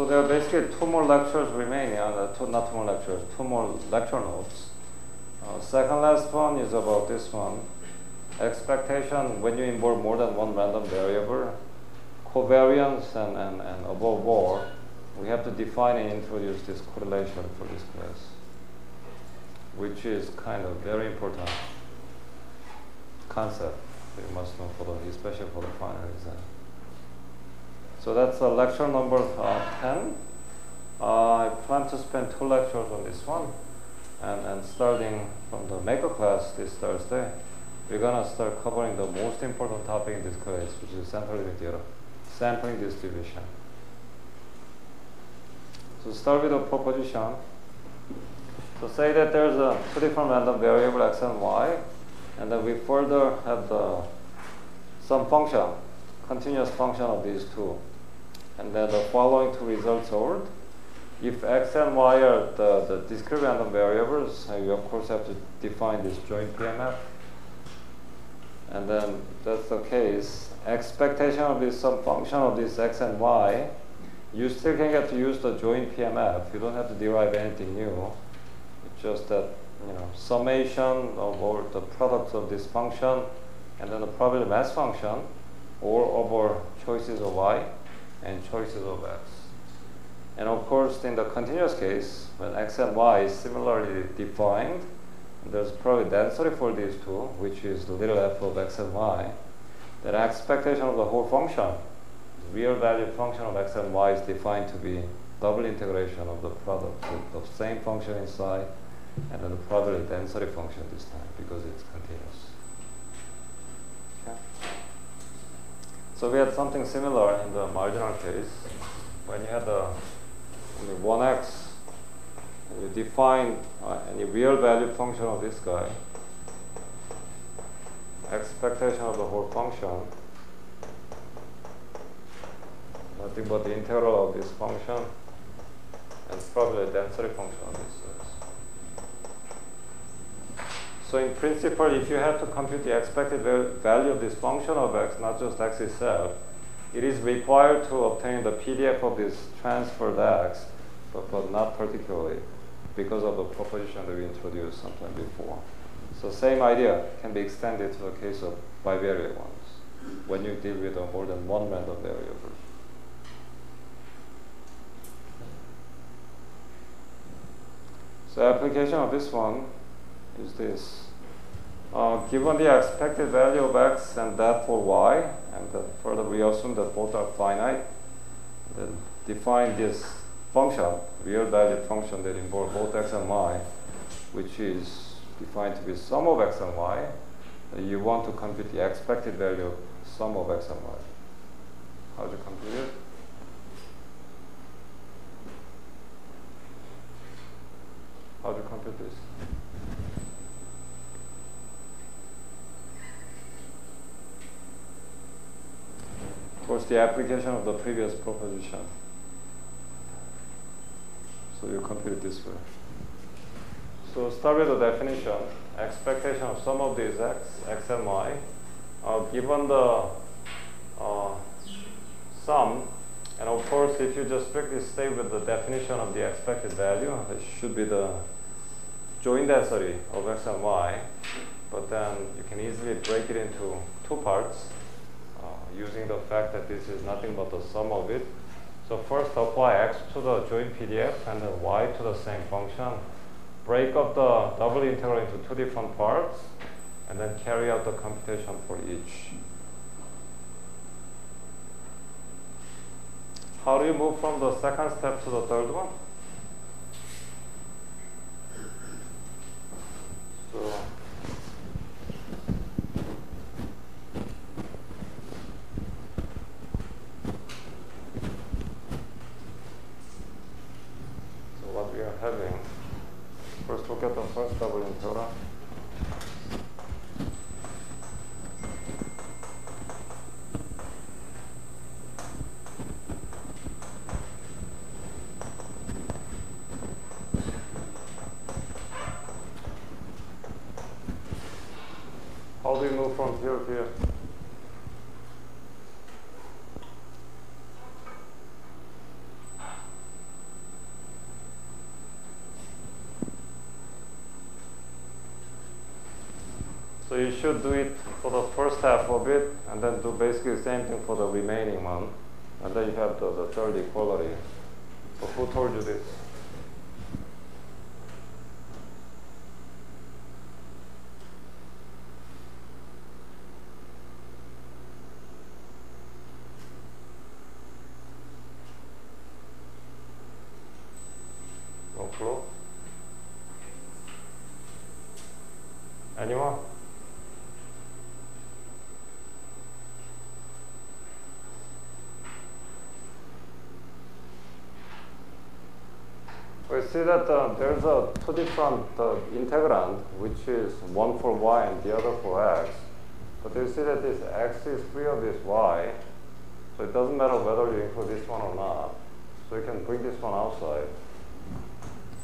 So there are basically two more lectures remaining, not two more lectures, two more lecture notes. Second last one is about this one. Expectation when you involve more than one random variable, covariance, and above all, we have to define and introduce this correlation for this class, which is kind of very important concept that you must know for the, especially for the final exam. So that's lecture number 10. I plan to spend 2 lectures on this one, and starting from the maker class this Thursday, we're gonna start covering the most important topic in this class, which is central limit theorem, sampling distribution. So start with a proposition. So say that there's 2 different random variables x and y, and then we further have some function, continuous function of these two. And then the following 2 results hold. If x and y are the discrete random variables, you of course have to define this joint PMF. And then that's the case. Expectation of this some function of this x and y, you still can get to use the joint PMF. You don't have to derive anything new. It's just that, summation of all the products of this function and then the probability mass function, or over choices of y and choices of x. And of course, in the continuous case, when x and y is similarly defined, there's probably density for these two, which is the little f of x and y. That expectation of the whole function, real valued function of x and y, is defined to be double integration of the product with the same function inside, and then the probability density function this time, because it's continuous. Okay. So we had something similar in the marginal case, when you had only 1x, and you define any real valued function of this guy, expectation of the whole function, nothing but the integral of this function, and probably the density function of this. So in principle, if you have to compute the expected value of this function of x, not just x itself, it is required to obtain the PDF of this transferred x, but not particularly, because of the proposition that we introduced sometime before. So same idea can be extended to the case of bivariate ones, when you deal with more than one random variable. So application of this one is this. Given the expected value of x and that for y, and further we assume that both are finite, then define this function, real valued function that involves both x and y, which is defined to be sum of x and y. You want to compute the expected value of sum of x and y. How do you compute it? How do you compute this? Of course, the application of the previous proposition. So you compute it this way. So start with the definition. Expectation of sum of these x and y, given the sum, and of course, if you just strictly stay with the definition of the expected value, it should be the joint density of x and y, but then you can easily break it into 2 parts. Using the fact that this is nothing but the sum of it. So first apply x to the joint PDF and then y to the same function. Break up the double integral into 2 different parts, and then carry out the computation for each. How do you move from the second step to the third one? First we'll get the first double integral. How do we move from here to here? So you should do it for the first half of it, and then do basically the same thing for the remaining one. And then you have the third equality. So who told you this? No clue? Anyone? We see that there's two different integrand, which is one for y and the other for x. But you see that this x is free of this y, so it doesn't matter whether you include this one or not. So you can bring this one outside.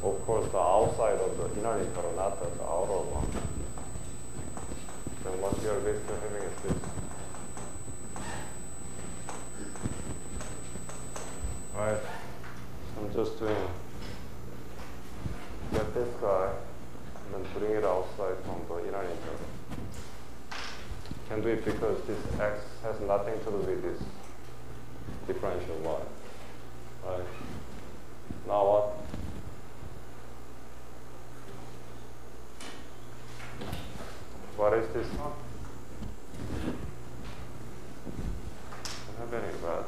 Of course, the outside of the inner integral, not the outer one. Then what you are basically having is this. Right? I'm just doing, get this guy, and then bring it outside from the inner integral. Can do it because this x has nothing to do with this differential y. Right? Now what? What is this one? Don't have any red.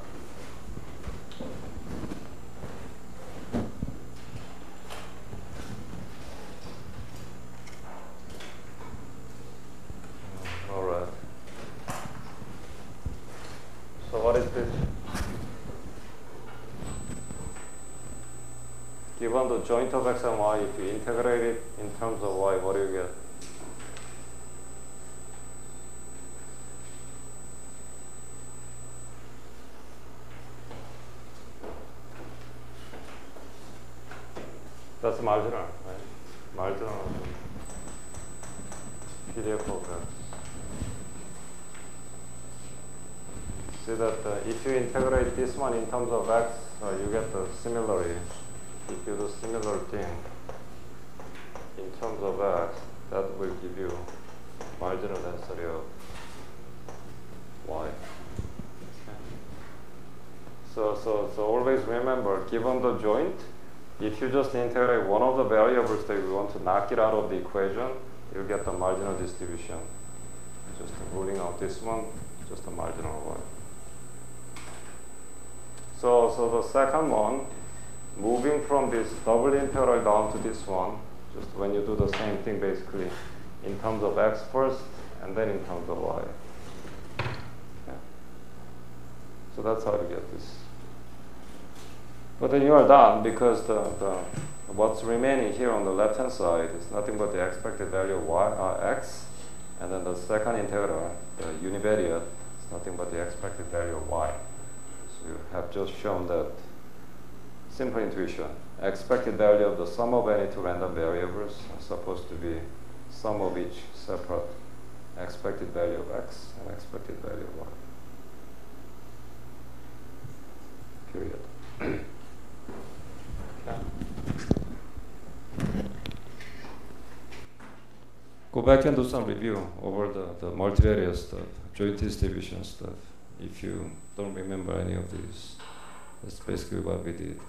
No red. So what is this? Given the joint of x and y, if you integrate it in terms of y, what do you get? That's marginal, right? Marginal PDF of x. See that if you integrate this one in terms of x, you get the similarity. If you do similar thing in terms of x, that will give you marginal density of y. Okay. So always remember, given the joint, if you just integrate one of the variables that you want to knock it out of the equation, you get the marginal distribution. Just ruling out this one, just a marginal y. So the second one, moving from this double integral down to this one, just when you do the same thing basically, in terms of x first, and then in terms of y. Yeah. So that's how you get this. But then you are done because what's remaining here on the left hand side is nothing but the expected value of y, x, and then the second integral, the univariate, is nothing but the expected value of y. So you have just shown that simple intuition. Expected value of the sum of any two random variables is supposed to be sum of each separate expected value of x and expected value of y. Period. Go back and do some review over the multivariate stuff, joint distribution stuff. If you don't remember any of these, that's basically what we did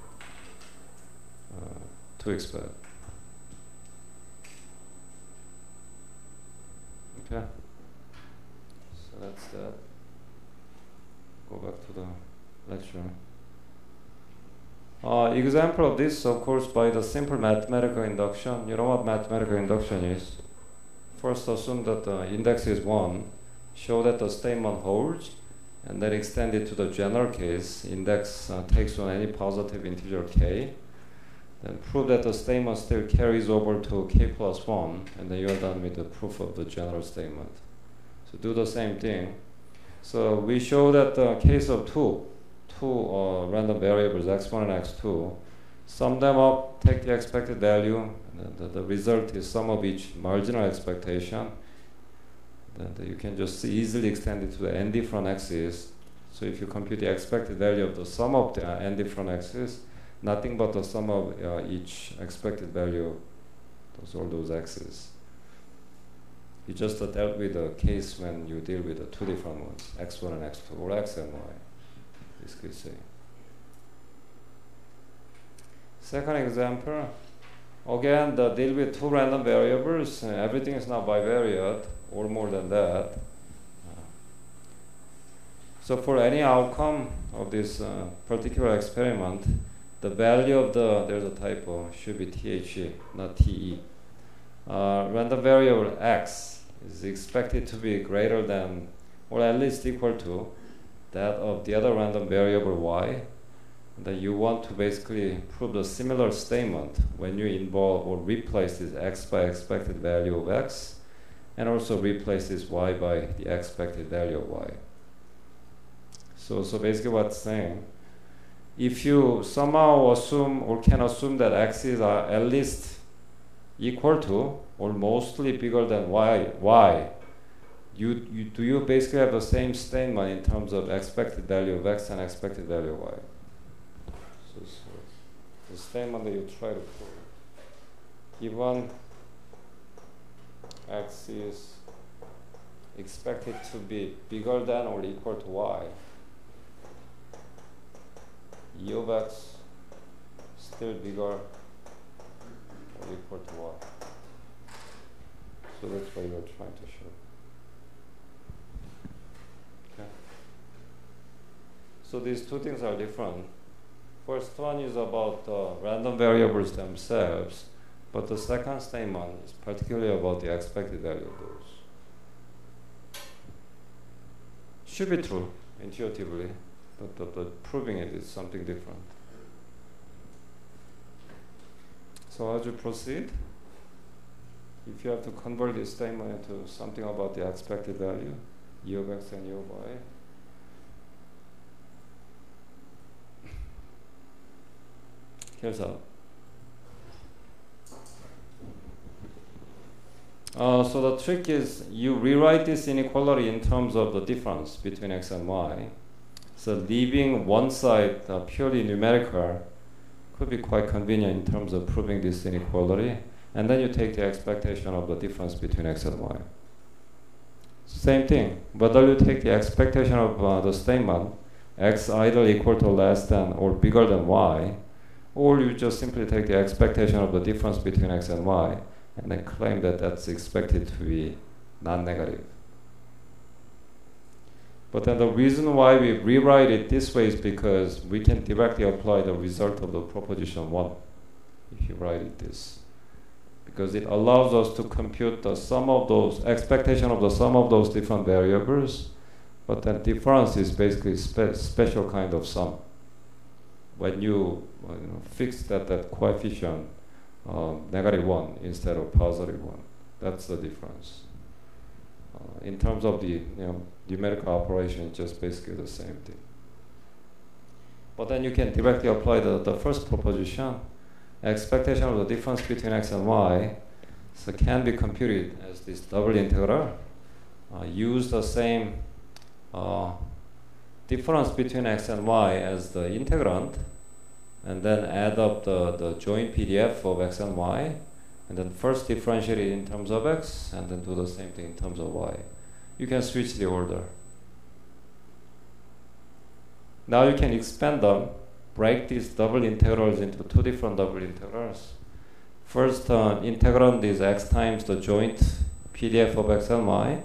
to expect. Okay, so that's that. Go back to the lecture. Example of this, of course, by the simple mathematical induction. You know what mathematical induction is? First, assume that the index is 1, show that the statement holds, and then extend it to the general case. Index takes on any positive integer k. Then prove that the statement still carries over to k plus 1, and then you're done with the proof of the general statement. So do the same thing. So we show that the case of two random variables, x1 and x2, sum them up, take the expected value, and the result is sum of each marginal expectation. Then you can just easily extend it to the n different x's. So if you compute the expected value of the sum of the n different x's, nothing but the sum of each expected value of all those x's. You just dealt with a case when you deal with the two different ones, x1 and x2, or x and y. Basically saying. Second example, again, the deal with two random variables. Everything is not bivariate, or more than that. So for any outcome of this particular experiment, the value of there's a typo, should be THE, not TE. Random variable x is expected to be greater than, or at least equal to, that of the other random variable y. And then you want to basically prove a similar statement when you involve or replace this x by expected value of x, and also replace this y by the expected value of y. So basically what's saying, if you somehow assume or can assume that x is at least equal to or mostly bigger than y, do you basically have the same statement in terms of expected value of x and expected value of y? So the statement that you try to prove, given x is expected to be bigger than or equal to y, e of x still bigger or equal to y. So that's what you're trying to show. Okay. So these two things are different. First one is about the random variables themselves, but the second statement is particularly about the expected value of those. Should be true intuitively, but proving it is something different. So how do you proceed? If you have to convert this statement into something about the expected value, e of x and e of y, here's how. So the trick is you rewrite this inequality in terms of the difference between x and y. So leaving one side purely numerical could be quite convenient in terms of proving this inequality. And then you take the expectation of the difference between x and y. Same thing, whether you take the expectation of the statement, x either equal to less than or bigger than y, or you just simply take the expectation of the difference between x and y, and then claim that that's expected to be non-negative. But then the reason why we rewrite it this way is because we can directly apply the result of the proposition 1 if you write it this. Because it allows us to compute the sum of those, expectation of the sum of those different variables, but then difference is basically special kind of sum. When you fix that coefficient -1 instead of +1, that's the difference. In terms of the numerical operation, it's just basically the same thing. But then you can directly apply the first proposition. Expectation of the difference between x and y can be computed as this double integral. Use the same difference between x and y as the integrand, and then add up the joint PDF of x and y, and then first differentiate it in terms of x, and then do the same thing in terms of y. You can switch the order. Now you can expand them, break these double integrals into two different double integrals. First integrand is x times the joint PDF of x and y,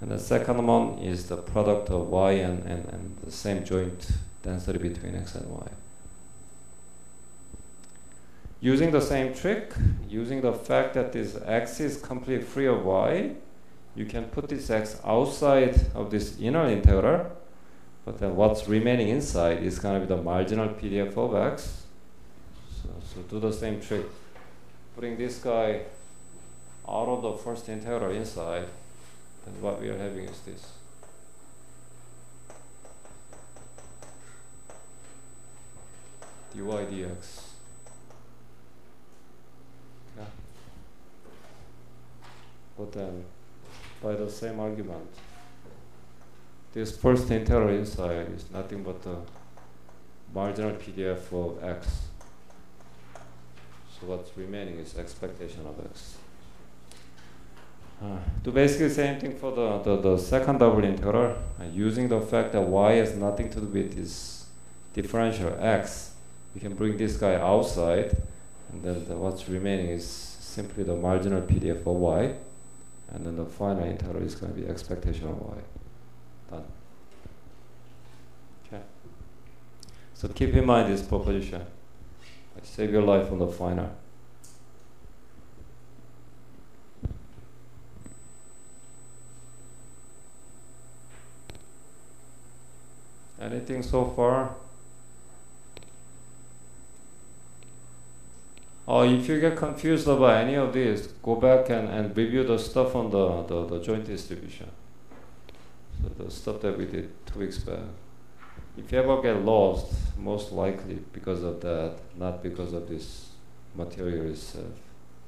and the second one is the product of y and the same joint density between x and y. Using the same trick, using the fact that this x is completely free of y, you can put this x outside of this inner integral, but then what's remaining inside is going to be the marginal PDF of x. So do the same trick. Putting this guy out of the first integral inside, and what we are having is this. dy dx. Yeah. But then, by the same argument, this first integral inside is nothing but the marginal PDF of x. So what's remaining is expectation of x. do basically the same thing for the second double integral, using the fact that y has nothing to do with this differential x. We can bring this guy outside, and then what's remaining is simply the marginal PDF of y, and then the final integral is going to be expectation of y. Done. Okay. So keep in mind this proposition. Save your life on the final. Anything so far? If you get confused about any of these, go back and review the stuff on the joint distribution. So the stuff that we did 2 weeks back. If you ever get lost, most likely because of that, not because of this material itself,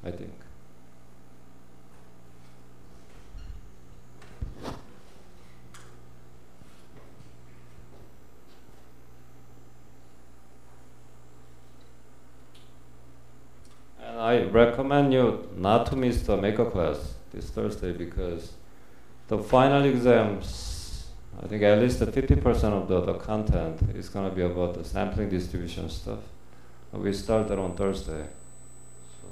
I think. I recommend you not to miss the maker class this Thursday, because the final exams, I think at least 50% of the content is going to be about the sampling distribution stuff. We start that on Thursday. So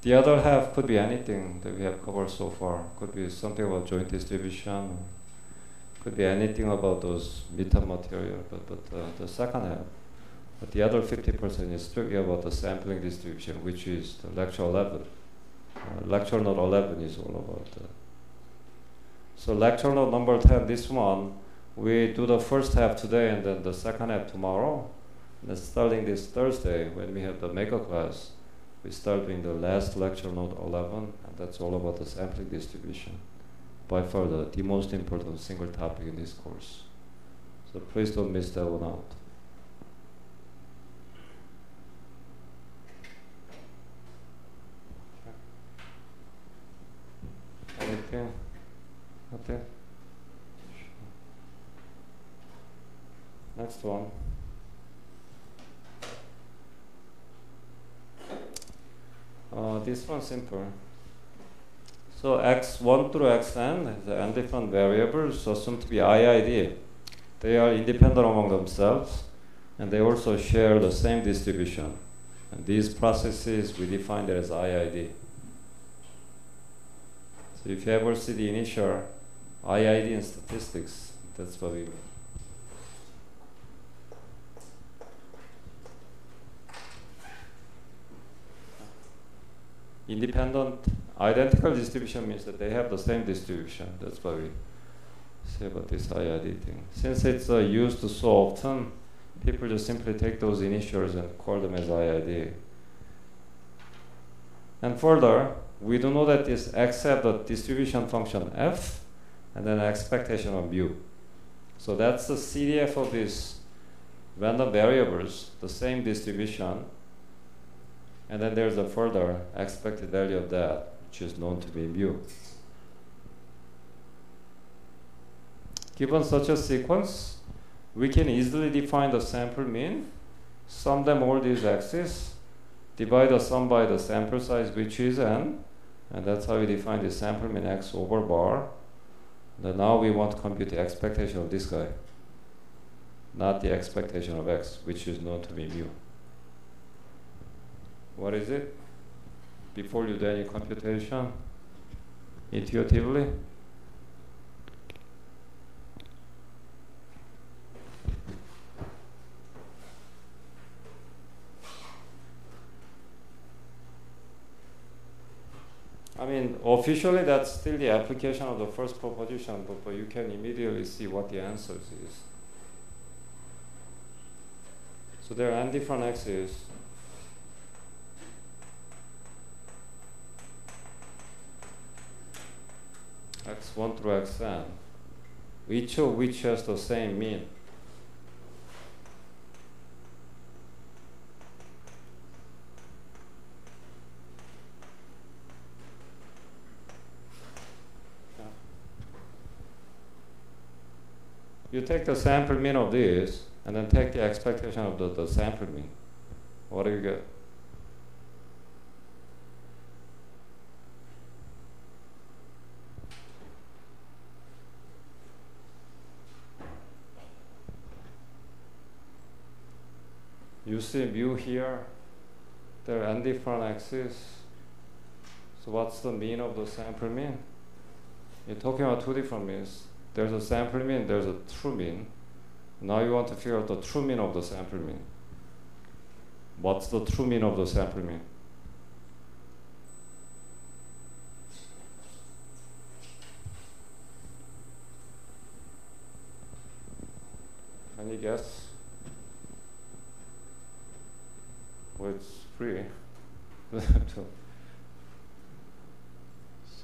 the other half could be anything that we have covered so far. Could be something about joint distribution, could be anything about those midterm material, but the second half. But the other 50% is strictly about the sampling distribution, which is the lecture 11. Lecture note 11 is all about that. So lecture note number 10, this one, we do the first half today and then the second half tomorrow. And then starting this Thursday, when we have the maker class, we start doing the last lecture note 11, and that's all about the sampling distribution. By far the most important single topic in this course. So please don't miss that one out. Anything? Okay. Next one. This one's simple. So x1 through xn is n different variables assumed to be IID. They are independent among themselves, and they also share the same distribution. And these processes we define as IID. So if you ever see the initial IID in statistics, that's what we mean. Independent, identical distribution means that they have the same distribution. That's what we say about this IID thing. Since it's used so often, people just simply take those initials and call them as IID. And further, we do know that this x have the distribution function f, and then expectation of mu. So that's the CDF of these random variables, the same distribution. And then there's a further expected value of that, which is known to be mu. Given such a sequence, we can easily define the sample mean, sum them all these x's, divide the sum by the sample size, which is n, and that's how we define the sample mean x over bar. Then now we want to compute the expectation of this guy, not the expectation of x, which is known to be mu. What is it? Before you do any computation, intuitively? I mean, officially that's still the application of the first proposition, but you can immediately see what the answer is. So there are n different x's. x1 through xn, each of which has the same mean. You take the sample mean of this, and then take the expectation of the sample mean. What do you get? see mu here. There are n different x's. So what's the mean of the sample mean? You're talking about two different means. There's a sample mean, there's a true mean. Now you want to figure out the true mean of the sample mean. What's the true mean of the sample mean? Any guess? Well, it's free. So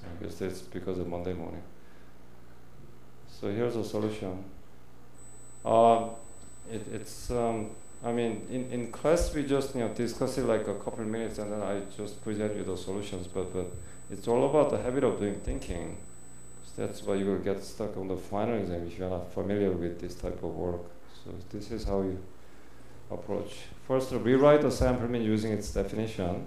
I guess that's because of Monday morning. So here's a solution. I mean, in class we just discuss it like a couple minutes and then I just present you the solutions. But it's all about the habit of doing thinking. So that's why you will get stuck on the final exam if you're not familiar with this type of work. So this is how you approach. First, rewrite the sample mean using its definition.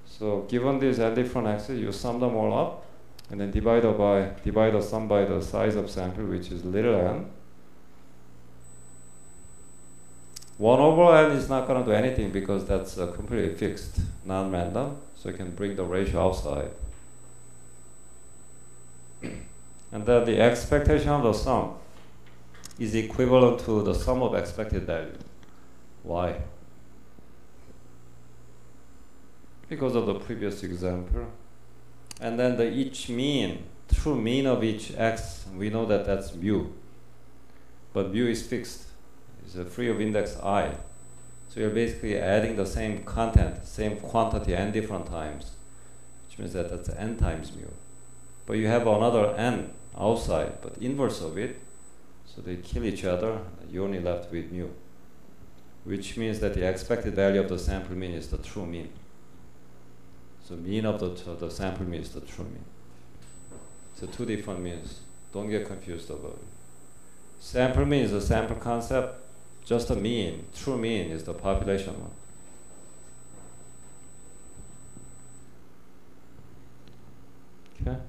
So given these n different x's, you sum them all up and then divide the sum by the size of sample, which is little n. 1 over n is not going to do anything because that's completely fixed, non-random, so you can bring the ratio outside. And then the expectation of the sum is equivalent to the sum of expected value. Why? Because of the previous example. And then the each mean, true mean of each x, we know that that's mu. But mu is fixed. It's free of index I. So you're basically adding the same content, same quantity n different times, which means that that's n times mu. But you have another n outside, but inverse of it, so they kill each other, you're only left with mu, which means that the expected value of the sample mean is the true mean. So mean of the sample mean is the true mean. So two different means. Don't get confused about it. Sample mean is a sample concept. Just a mean. True mean is the population one. Okay.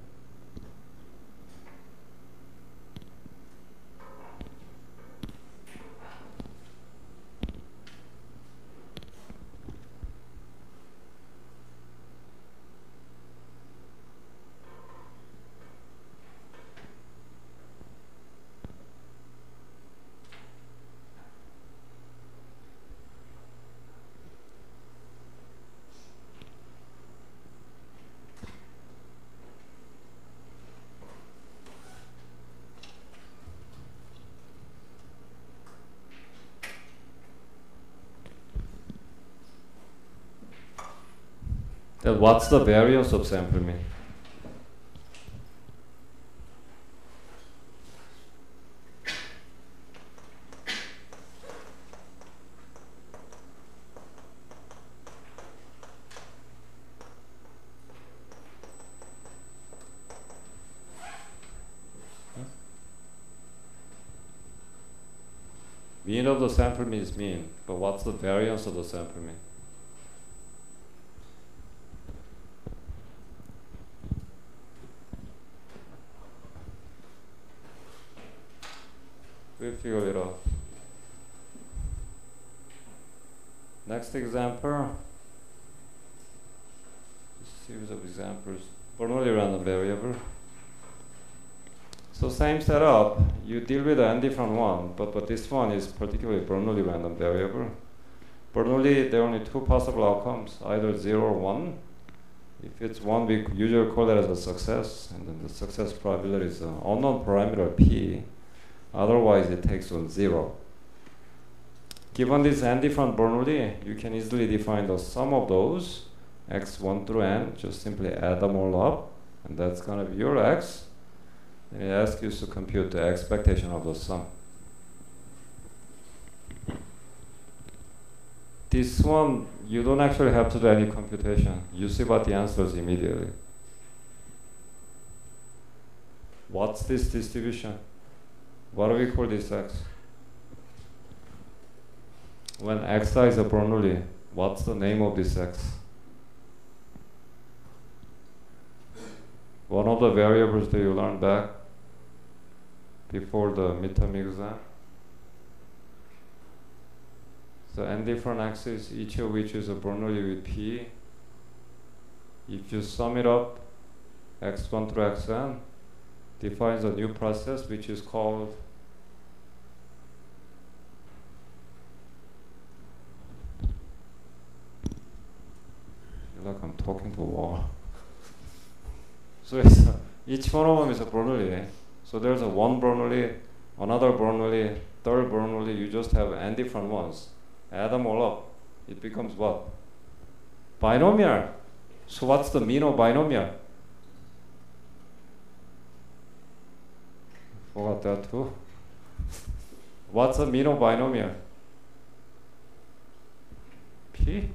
Then what's the variance of sample mean? Mean of the sample mean is mean, but what's the variance of the sample mean? We'll figure it out. Next example. Series of examples. Bernoulli random variable. So same setup. You deal with an different one, but this one is particularly Bernoulli random variable. Bernoulli, there are only two possible outcomes, either 0 or 1. If it's 1, we usually call that as a success, and then the success probability is an unknown parameter p. Otherwise, it takes on 0. Given this n different Bernoulli, you can easily define the sum of those, x1 through n, just simply add them all up, and that's going to be your x. And it asks you to compute the expectation of the sum. This one, you don't actually have to do any computation. You see what the answer is immediately. What's this distribution? What do we call this x? When xi is a Bernoulli, what's the name of this x? One of the variables that you learned back before the midterm exam. So n different x's, each of which is a Bernoulli with p. If you sum it up, x1 through xn defines a new process which is called like I'm talking to a wall. So it's each one of them is a Bernoulli. So there's a one Bernoulli, another Bernoulli, third Bernoulli. You just have n different ones. Add them all up. It becomes what? Binomial. So what's the mean of binomial? Forgot that too. What's the mean of binomial? P?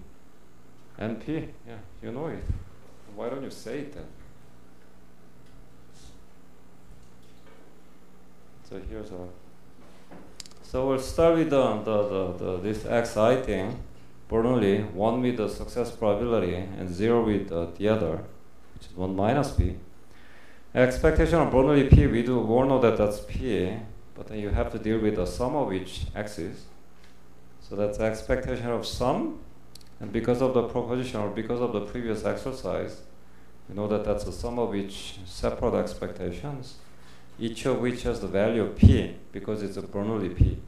NP? Yeah, you know it. Why don't you say it then? So here's a. So we'll start with this xi thing, Bernoulli, 1 with the success probability and 0 with the other, which is 1 minus p. Expectation of Bernoulli p, we all know that that's p, but then you have to deal with the sum of each x's. So that's the expectation of sum, and because of the proposition or because of the previous exercise, we know that that's the sum of each separate expectations, each of which has the value of p because it's a Bernoulli p.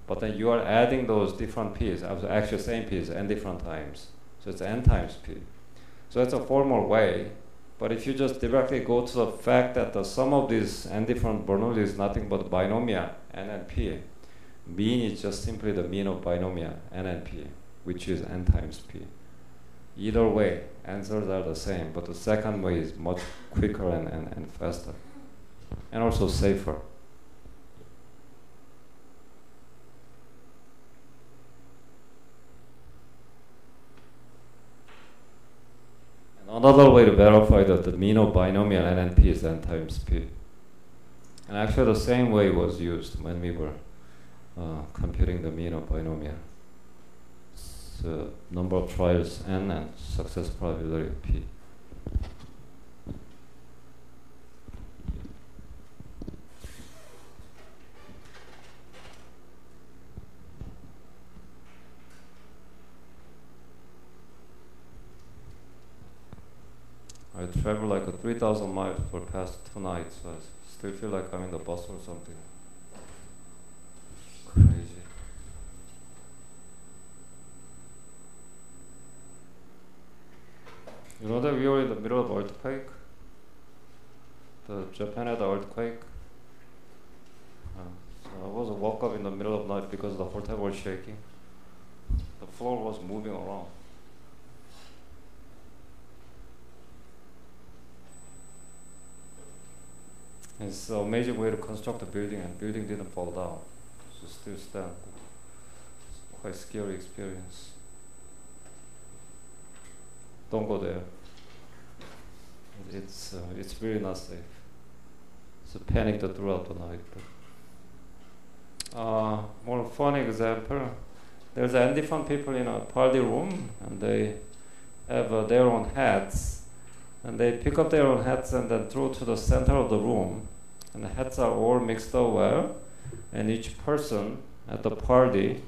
But then you are adding those different p's, actually same p's, n different times. So it's n times p. So that's a formal way. But if you just directly go to the fact that the sum of these n different Bernoulli is nothing but binomial n and p, mean is just simply the mean of binomial n and p, which is n times p. Either way, answers are the same, but the second way is much quicker and faster, and also safer. Another way to verify that the mean of binomial n and p is n times p. And actually the same way was used when we were computing the mean of binomial. So number of trials n and success probability p. I traveled like 3,000 miles for the past 2 nights, so I still feel like I'm in the bus or something. Crazy. You know that we were in the middle of earthquake? The Japan had an earthquake. So I was woke up in the middle of the night because the hotel was shaking. The floor was moving around. It's an amazing way to construct a building, and building didn't fall down. So still stand. It's quite scary experience. Don't go there. It's really not safe. So panicked throughout the night. But more fun example. There's n different people in a party room, and they have their own hats. And they pick up their own hats and then throw to the center of the room. And the hats are all mixed up well. And each person at the party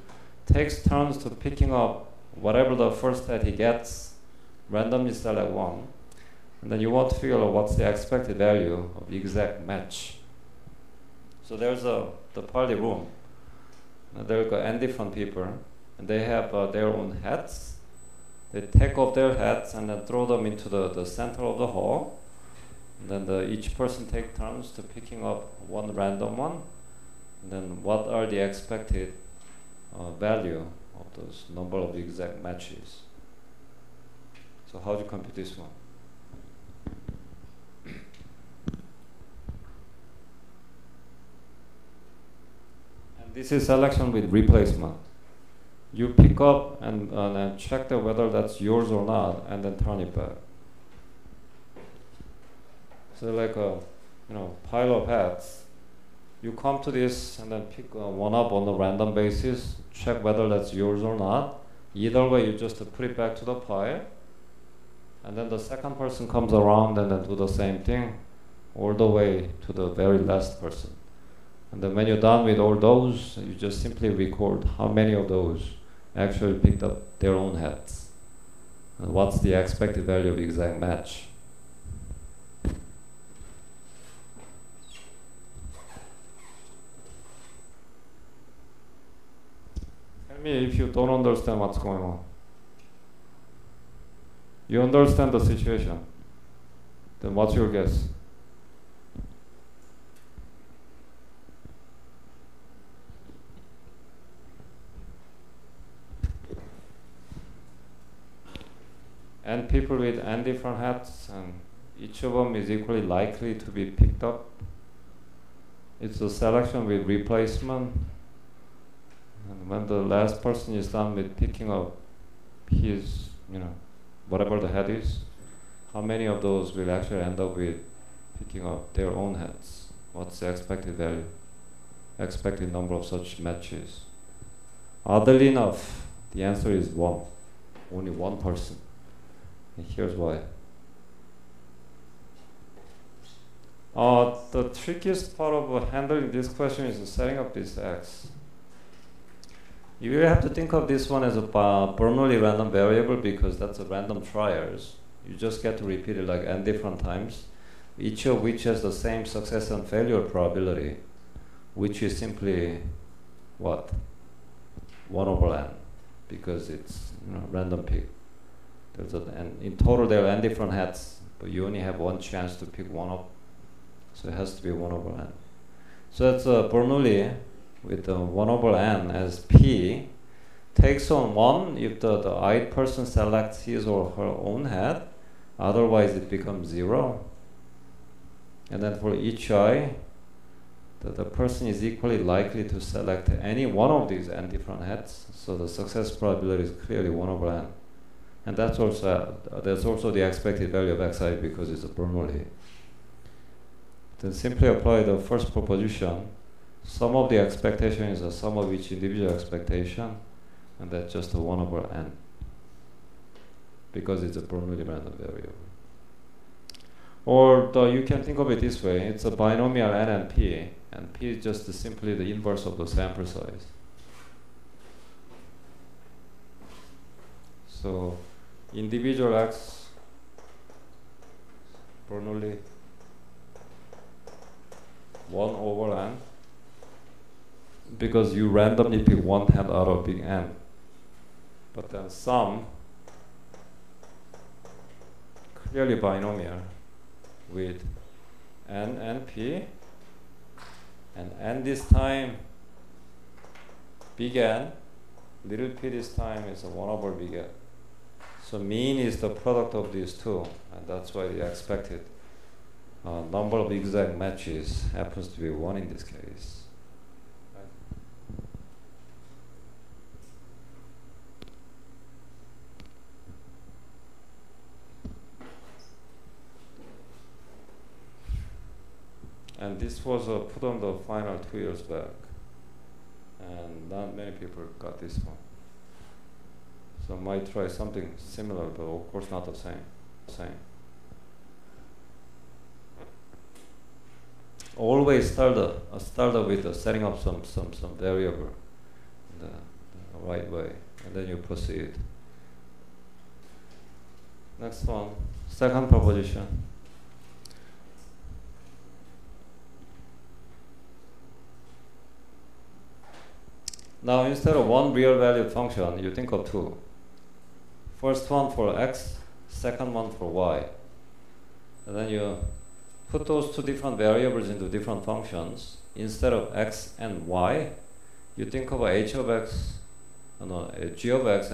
takes turns to picking up whatever the first hat he gets, randomly select one. And then you want to figure out what's the expected value of the exact match. So there's the party room. And there are n different people. And they have their own hats. They take off their hats and then throw them into the center of the hall. And then each person takes turns to picking up one random one. And then what are the expected value of those number of exact matches? So how do you compute this one? And this is selection with replacement. You pick up and check whether that's yours or not, and then turn it back. So like a pile of hats. You come to this and then pick one up on a random basis, check whether that's yours or not. Either way, you just put it back to the pile, and then the second person comes around and then do the same thing, all the way to the very last person. And then when you're done with all those, you just simply record how many of those actually picked up their own heads. And what's the expected value of exact match? Tell me if you don't understand what's going on. You understand the situation, then what's your guess? N people with N different hats, and each of them is equally likely to be picked up. It's a selection with replacement. And when the last person is done with picking up his, whatever the head is, how many of those will actually end up with picking up their own heads? What's the expected value? Expected number of such matches? Oddly enough, the answer is 1. Only one person. And here's why. The trickiest part of handling this question is setting up this X. You really have to think of this one as a Bernoulli random variable because that's a random trials. You just get to repeat it like n different times, each of which has the same success and failure probability, which is simply what? 1 over n, because it's random pick. And in total there are n different hats, but you only have one chance to pick one up, so it has to be 1 over n. So that's Bernoulli with 1 over n as p takes on 1 if the ith person selects his or her own head, otherwise it becomes 0. And then for each I, the person is equally likely to select any one of these n different heads, so the success probability is clearly 1 over n. And that's also the expected value of xi because it's a Bernoulli. Then simply apply the first proposition. Sum of the expectation is the sum of each individual expectation, and that's just a 1 over n because it's a Bernoulli random variable. Or you can think of it this way: it's a binomial n and p is just simply the inverse of the sample size. So individual x Bernoulli 1 over n, because you randomly pick one head out of big N. But then sum, clearly binomial, with n and p, and n this time big N, little p this time is a 1 over big N. So mean is the product of these two, and that's why the expected number of exact matches happens to be 1 in this case. And this was put on the final 2 years back, and not many people got this one. So I might try something similar, but of course not the same. Always start with setting up some variable in the right way, and then you proceed. Next one, second proposition. Now instead of one real valued function, you think of 2. First one for x, second one for y. And then you put those 2 different variables into different functions. Instead of x and y, you think of a g of x and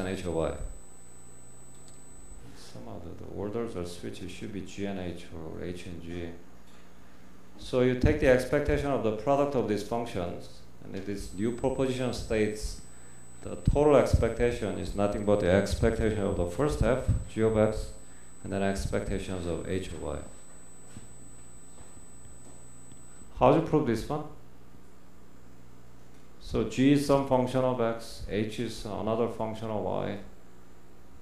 h of y. Somehow the orders are switched. It should be g and h or h and g. So you take the expectation of the product of these functions, and this new proposition states the total expectation is nothing but the expectation of the first half, g of x, and then expectations of h of y. How do you prove this one? So g is some function of x, h is another function of y.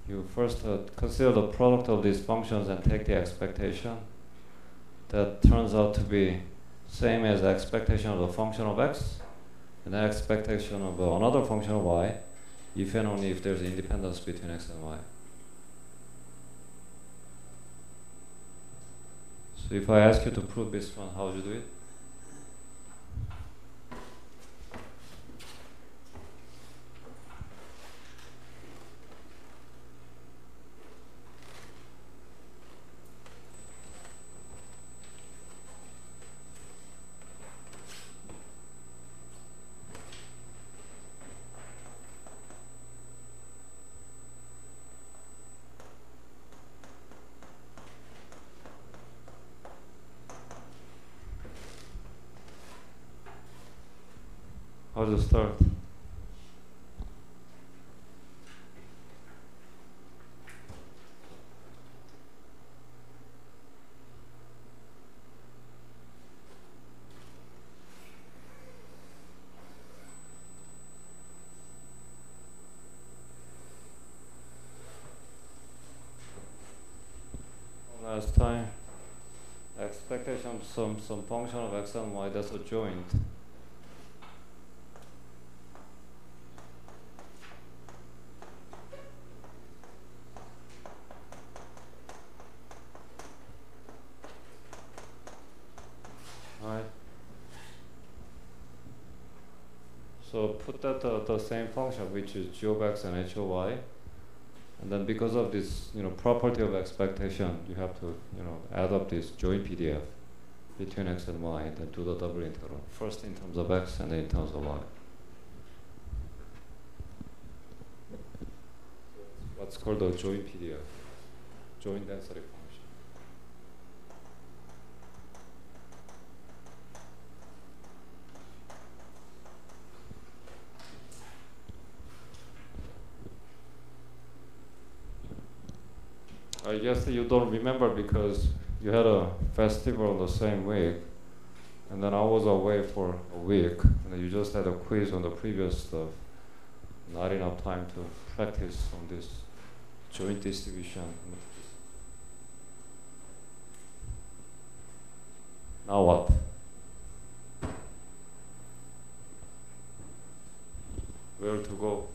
You first consider the product of these functions and take the expectation. That turns out to be same as the expectation of the function of x, and the expectation of another function of y, if and only if there's independence between x and y. So if I ask you to prove this one, how would you do it? How to start? Last time, expectation of some function of x and y that's a joint. Right. So put that the same function, which is g of x and h of y, and then because of this, property of expectation, you have to, add up this joint PDF between x and y, and then do the double integral. First in terms of x, and then in terms of y. What's called a joint PDF, joint density function. I guess you don't remember because you had a festival on the same week, and then I was away for a week, and then you just had a quiz on the previous stuff. Not enough time to practice on this joint distribution. Now what? Where to go?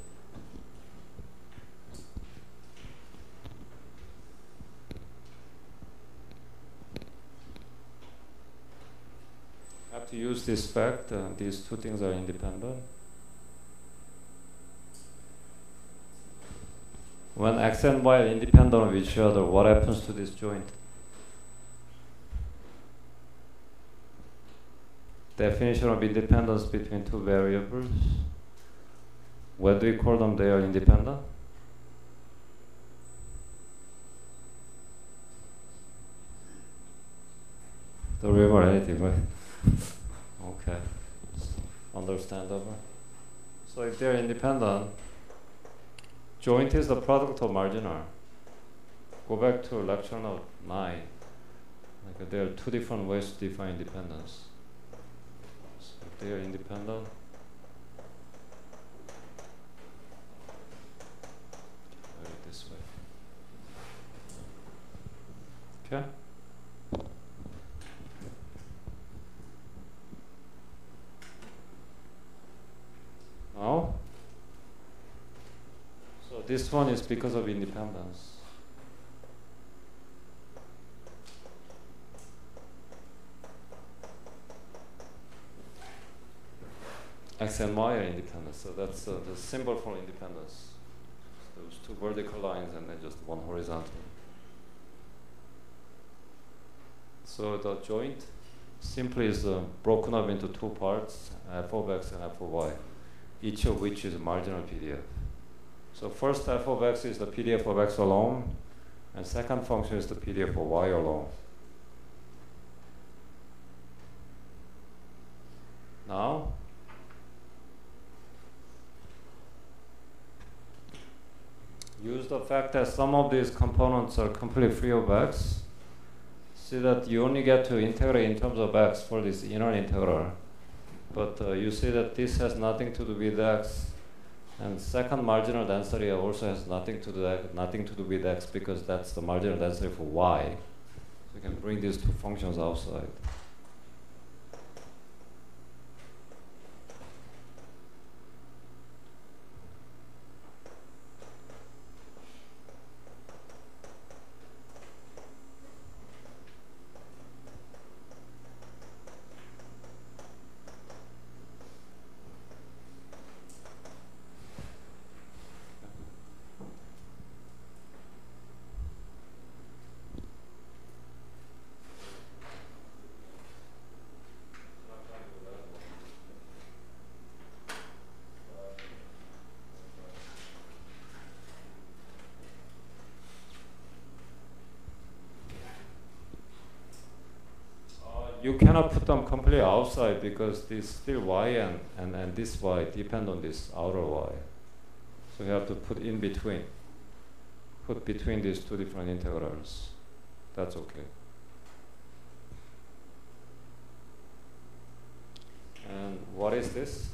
To use this fact, these two things are independent. When x and y are independent of each other, what happens to this joint? Definition of independence between two variables. What do we call them? They are independent? Don't remember anything, right? Okay, understandable. So if they're independent, joint is the product of marginal. Go back to lecture note 9. Like there are two different ways to define independence. So if they are independent, write it this way. Okay. Now, so this one is because of independence. X and Y are independent, so that's the symbol for independence. Those two vertical lines and then just one horizontal. So the joint simply is broken up into two parts, f of x and f of y, each of which is a marginal PDF. So first f of x is the PDF of x alone, and second function is the PDF of y alone. Now, use the fact that some of these components are completely free of x. See that you only get to integrate in terms of x for this inner integral. But you see that this has nothing to do with x, and second marginal density also has nothing to do with x, because that's the marginal density for y. So you can bring these two functions outside. you cannot put them completely outside because this still y and this y depend on this outer y. So you have to put in between. Put between these two different integrals. That's okay. And what is this?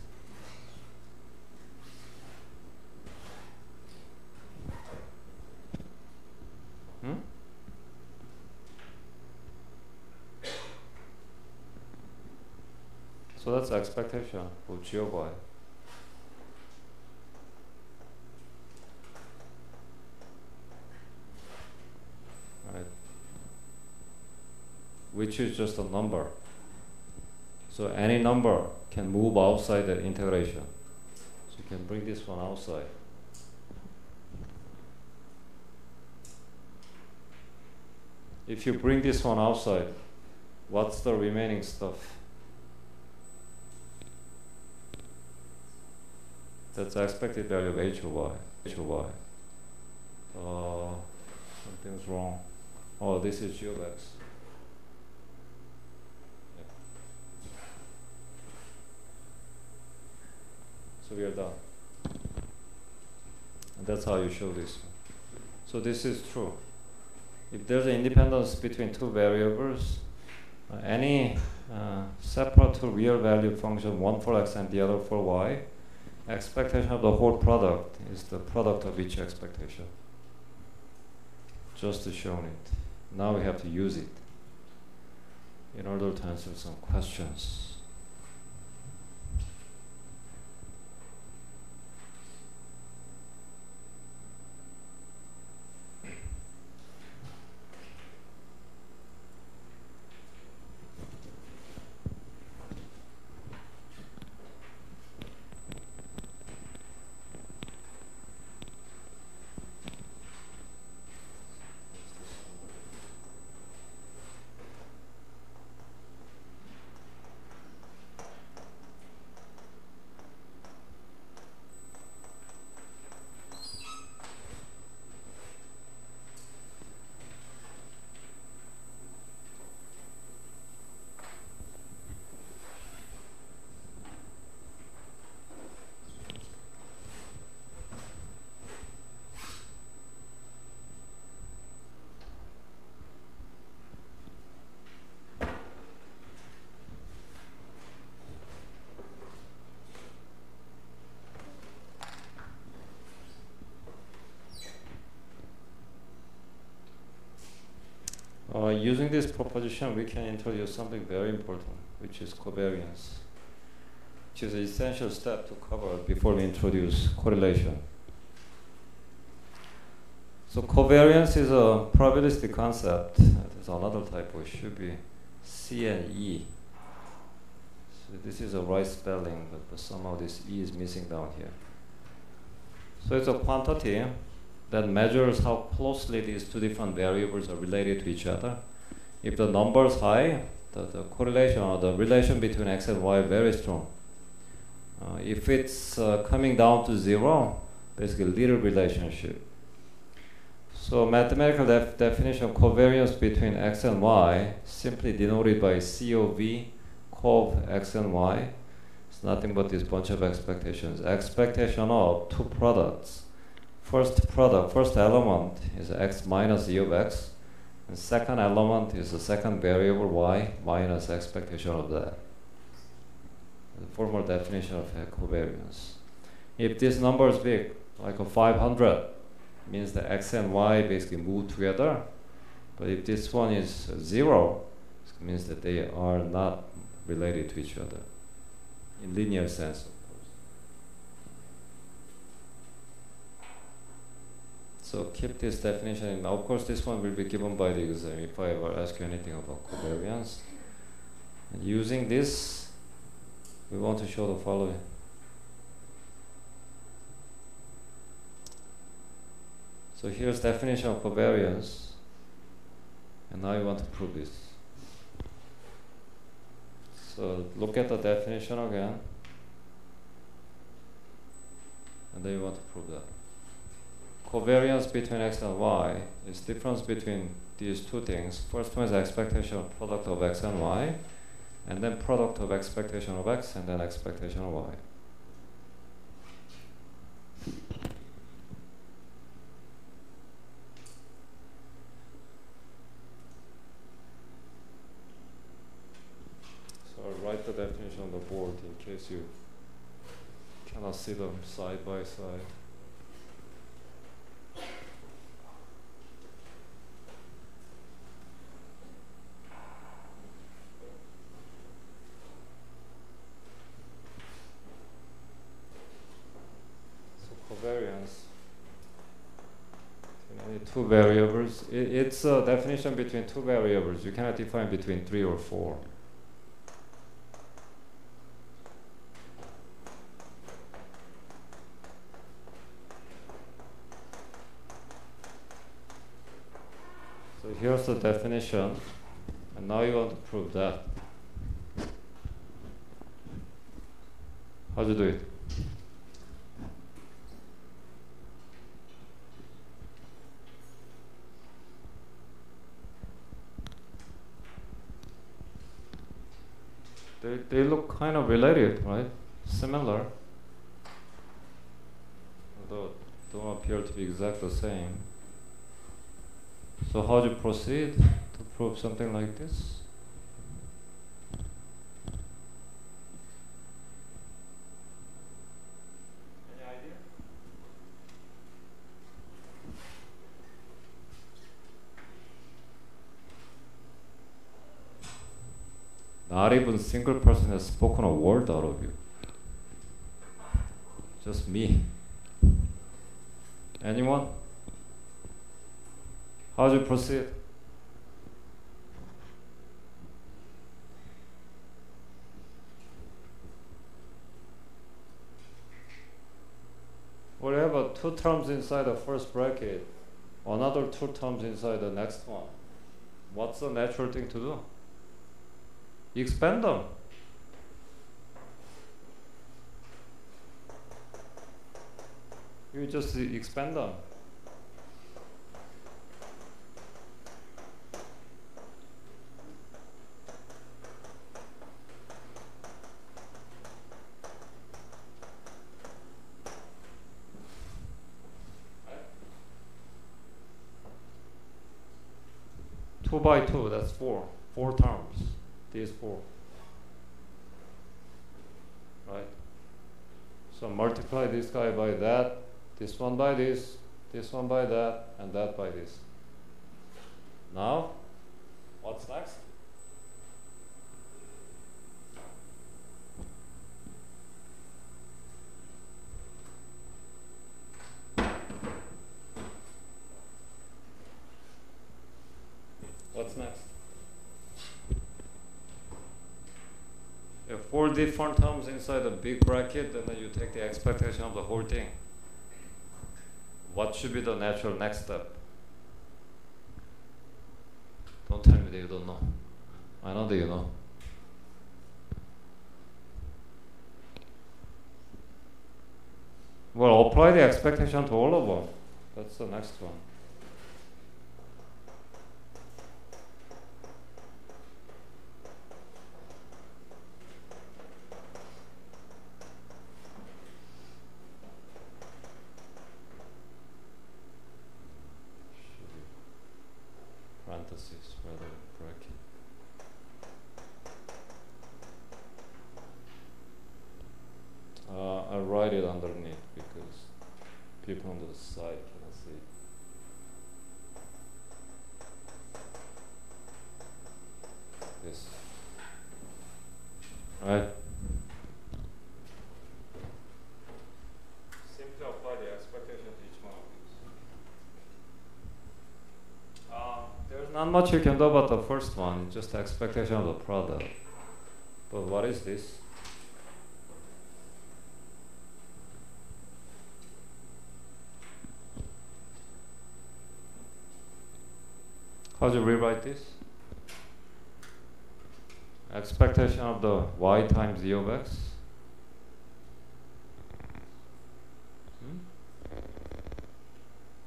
So that's expectation of g of y. Right. Which is just a number. So any number can move outside the integration. So you can bring this one outside. If you bring this one outside, what's the remaining stuff? That's the expected value of h of y. H of y. Something's wrong. Oh, this is g of x. Yeah. So we are done. And that's how you show this. So this is true. If there's an independence between two variables, any separate two real value function, one for x and the other for y, expectation of the whole product is the product of each expectation. Just shown it. Now we have to use it in order to answer some questions. Using this proposition, we can introduce something very important, which is covariance, which is an essential step to cover before we introduce correlation. So covariance is a probabilistic concept. There's another typo. It should be C and E. So this is a right spelling, but somehow this E is missing down here. So it's a quantity that measures how closely these two different variables are related to each other. If the number is high, the correlation or the relation between x and y is very strong. If it's coming down to zero, basically little relationship. So mathematical definition of covariance between x and y, simply denoted by COV, cov x and y. It's nothing but this bunch of expectations. Expectation of two products. First element is x minus e of x, and second element is the second variable y minus expectation of that. The formal definition of covariance. If this number is big, like a 500, means that x and y basically move together. But if this one is 0, it means that they are not related to each other in linear sense. So keep this definition in. Of course, this one will be given by the exam if I ever ask you anything about covariance. And using this, we want to show the following. So here's definition of covariance, and now you want to prove this. So look at the definition again, and then you want to prove that. Covariance between x and y is difference between these two things. First one is expectation of product of x and y, and then product of expectation of x and then expectation of y. So I'll write the definition on the board in case you cannot see them side by side. Covariance between only two variables. It's a definition between two variables. You cannot define between 3 or 4. So here's the definition, and now you want to prove that. How do you do it? They look kind of related, right? Similar, although don't appear to be exactly the same. So how do you proceed to prove something like this? Any idea? Not even a single person has spoken a word out of you. Just me. Anyone? How do you proceed? We have two terms inside the first bracket, another two terms inside the next one. What's the natural thing to do? Expand them. You just expand them. Two by two, that's 4. 4 terms. These 4. Right? So multiply this guy by that, this one by this one by that, and that by this. Now, what's next? What's next? You have 4 different terms inside a big bracket, and then you take the expectation of the whole thing. What should be the natural next step? Don't tell me that you don't know. I know that you know. Well, apply the expectation to all of them. That's the next one. Parentheses rather than bracket. I'll write it underneath because people on the side cannot see it. This. Right? Simply apply the expectation to each one of these. There's not much you can do about the first one, it's just the expectation of the product. But what is this? How do you rewrite this? Expectation of the y times e of x.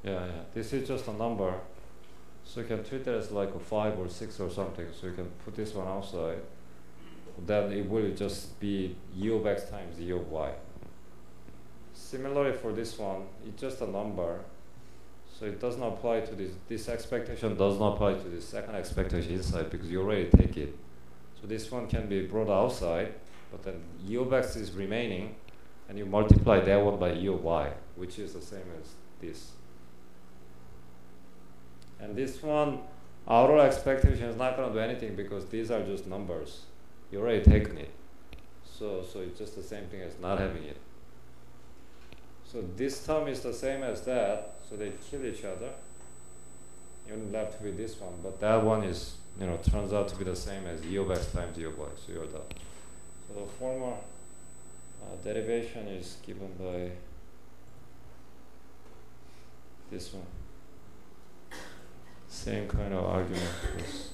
Yeah. This is just a number. So you can treat that as like a 5 or 6 or something. So you can put this one outside. Then it will just be E of x times E of y. Similarly for this one, it's just a number. So it does not apply to this. This expectation does not apply to this second expectation inside because you already take it. So this one can be brought outside, but then E of x is remaining, and you multiply that one by E of y, which is the same as this. And this one, outer expectation is not going to do anything because these are just numbers. You already taken it. So it's just the same thing as not having it. So this term is the same as that, so they kill each other. You're left with this one, but that one is, turns out to be the same as E of x times E of y, so you're done. So the former derivation is given by this one. Same kind of argument. Yes.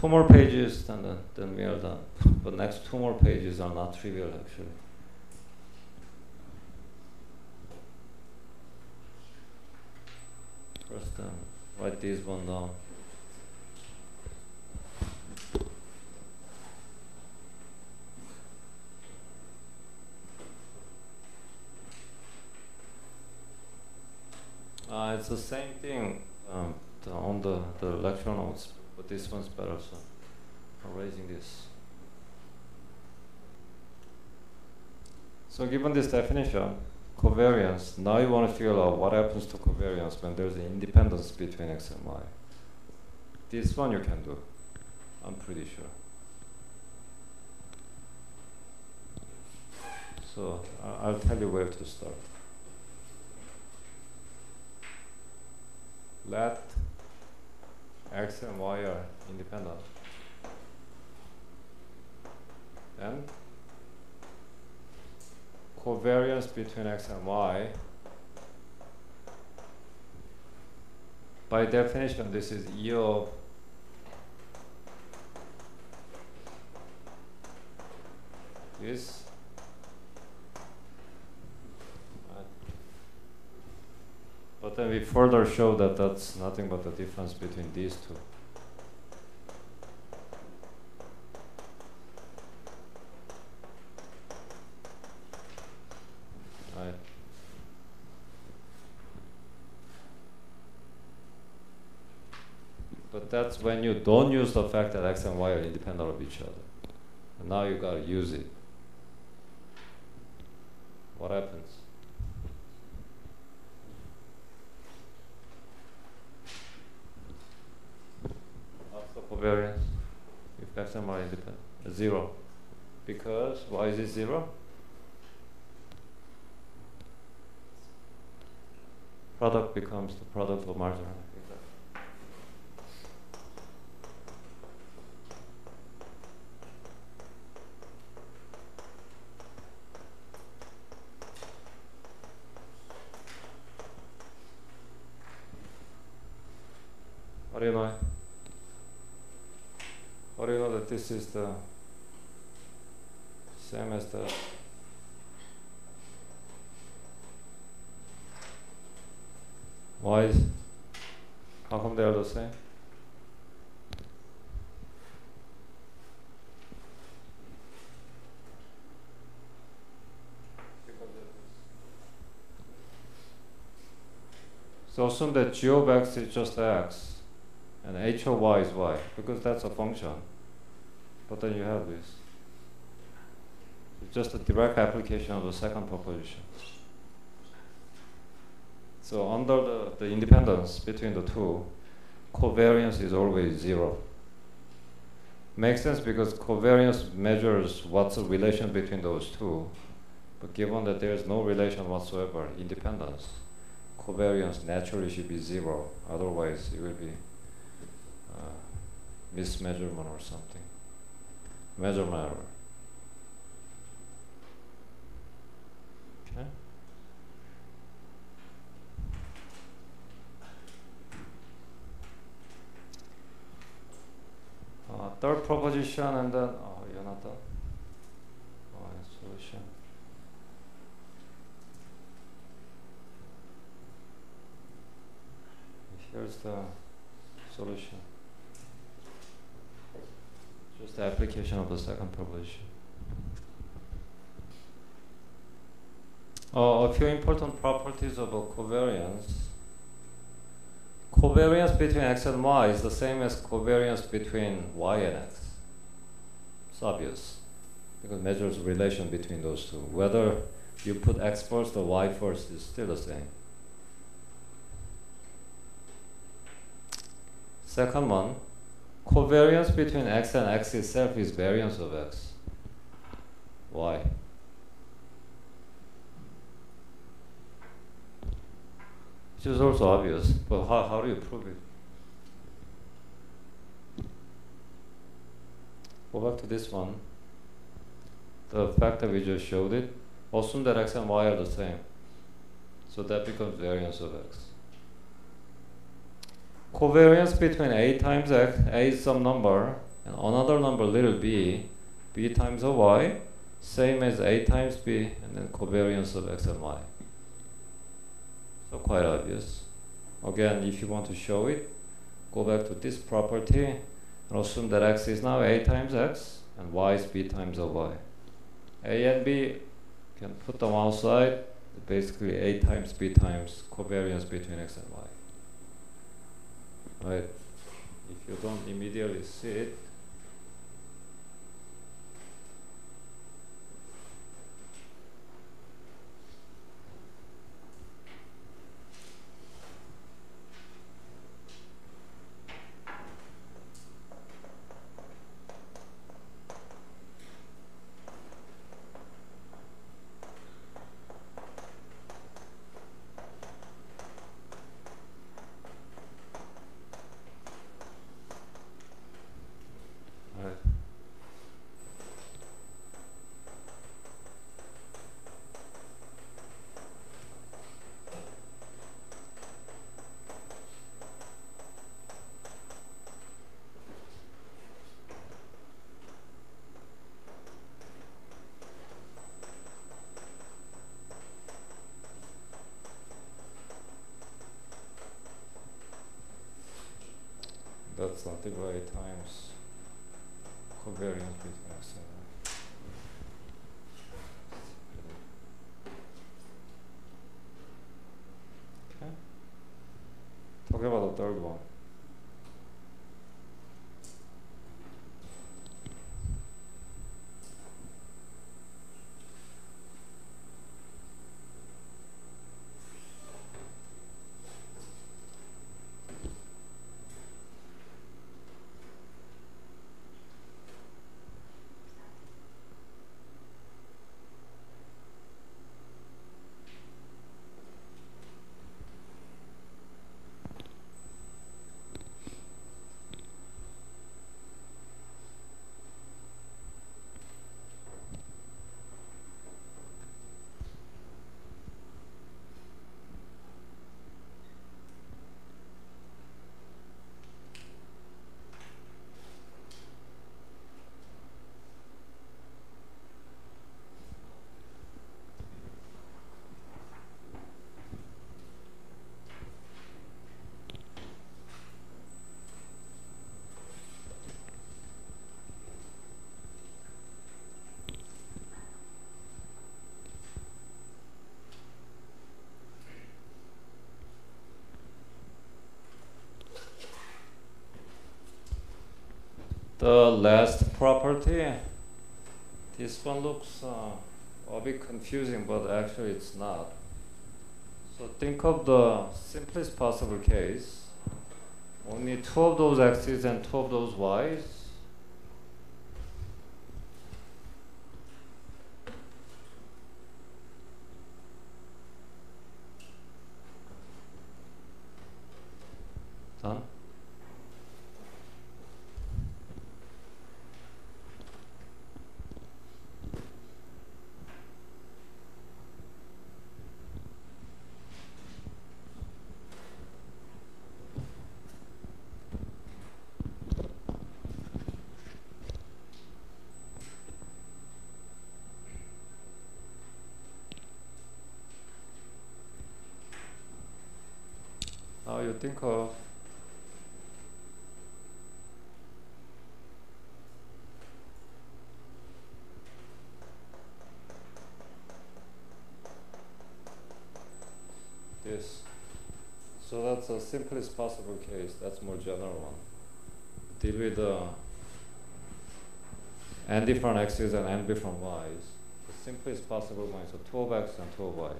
Two more pages, then we are done. But next 2 more pages are not trivial, actually. First, write this one down. It's the same thing on the lecture notes. But this one's better, so I'm raising this. So given this definition, covariance, now you want to figure out what happens to covariance when there's an independence between x and y. This one you can do, I'm pretty sure. So I'll tell you where to start. Let x and y are independent. Then covariance between x and y, by definition this is E of this. But then we further show that that's nothing but the difference between these two. Right. But that's when you don't use the fact that x and y are independent of each other. And now you gotta use it. What happens? Covariance if x and y are independent. 0. Because why is it 0? Product becomes the product of marginal. How do you know? How do you know that this is the same as that? Why is, how come they are the same? So assume that g of x is just x and h of y is y, because that's a function. But then you have this. It's just a direct application of the second proposition. So under the independence between the two, covariance is always 0. Makes sense because covariance measures what's the relation between those two. But given that there is no relation whatsoever, independence, covariance naturally should be 0. Otherwise, it will be mismeasurement or something. measurement error. Okay. Third proposition, and then you're not done. Solution. Here's the solution. Just the application of the second proposition. A few important properties of a covariance. Covariance between x and y is the same as covariance between y and x. It's obvious, because it measures relation between those two. Whether you put x first or y first is still the same. Second one, covariance between x and x itself is variance of x. Why? Which is also obvious, but how do you prove it? Go back to this one. The fact that we just showed it, assume that x and y are the same. So that becomes variance of x. Covariance between a times x, a is some number, and another number little b, b times a y, same as a times b, and then covariance of x and y. So quite obvious. Again, if you want to show it, go back to this property and assume that x is now a times x and y is b times a y. A and b, can put them outside, basically a times b times covariance between x and y. Right? If you don't immediately see it, that's nothing but a times covariance between x and y. Okay. Talk about the third one. The last property, this one looks a bit confusing, but actually it's not. So think of the simplest possible case. Only two of those x's and two of those y's. Done? think of this. So that's the simplest possible case. That's more general one. Deal with n different x's and n different y's. The simplest possible one is 2 of x and 2 of y's.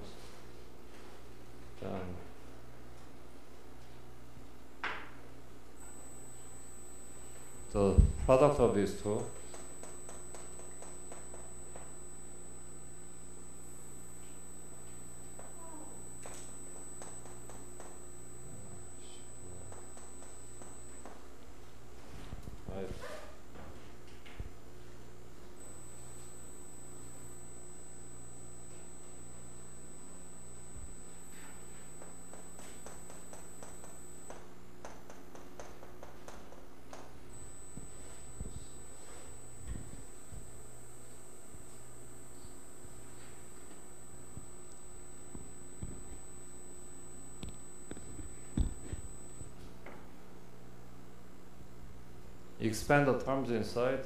Then the product of these two expand the terms inside.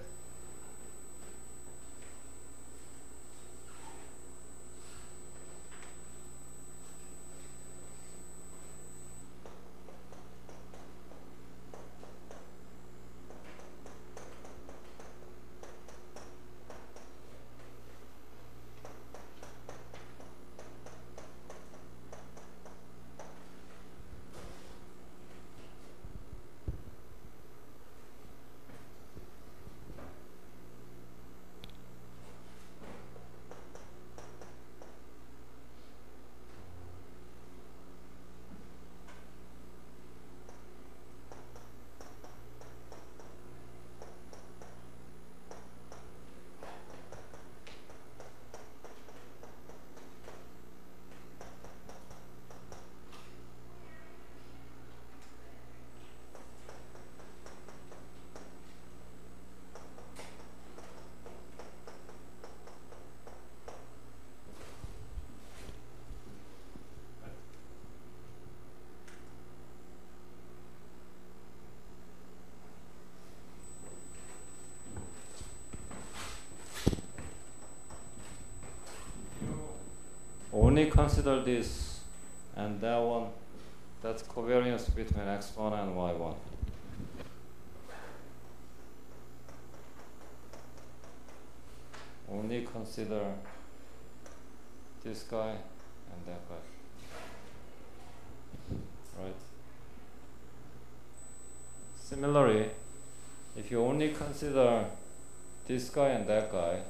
Only consider this and that one. That's covariance between x1 and y1. Only consider this guy and that guy. Right? Similarly, if you only consider this guy and that guy,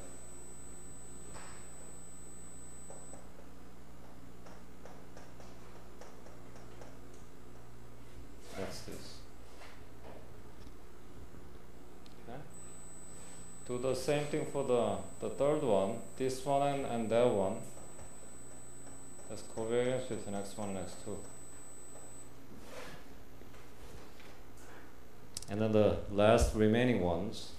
that's this. Okay? Do the same thing for the third one, this one and that one. That's covariance between x1 and x2. And then the last remaining ones,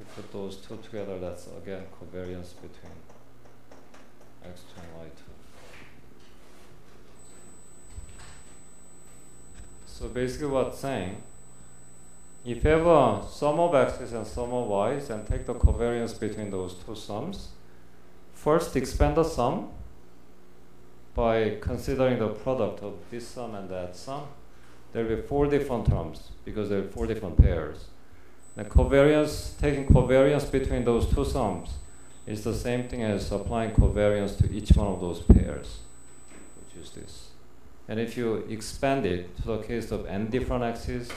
you put those two together, that's again covariance between x2 and y2. So basically what's saying, if you have a sum of x's and sum of y's and take the covariance between those two sums, first expand the sum by considering the product of this sum and that sum. There will be 4 different terms because there are 4 different pairs. The covariance, taking covariance between those two sums is the same thing as applying covariance to each one of those pairs, which is this. And if you expand it to the case of n different x's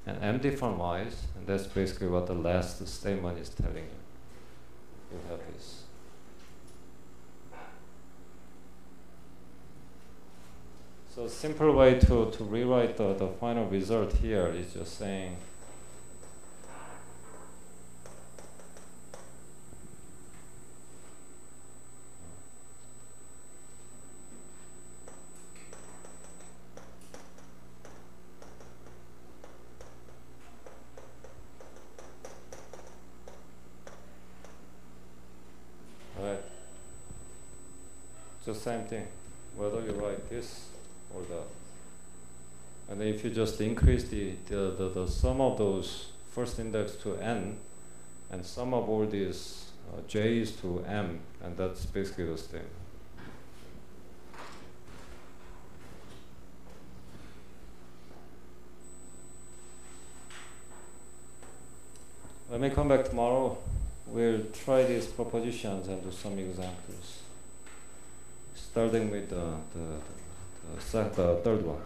and m different y's, and that's basically what the last statement is telling you. You have this. So a simple way to rewrite the final result here is just saying right. Just same thing, whether you write this or that. And if you just increase the sum of those first index to n, and sum of all these j's to m, and that's basically the same. When we come back tomorrow, we'll try these propositions and do some examples, starting with the third one.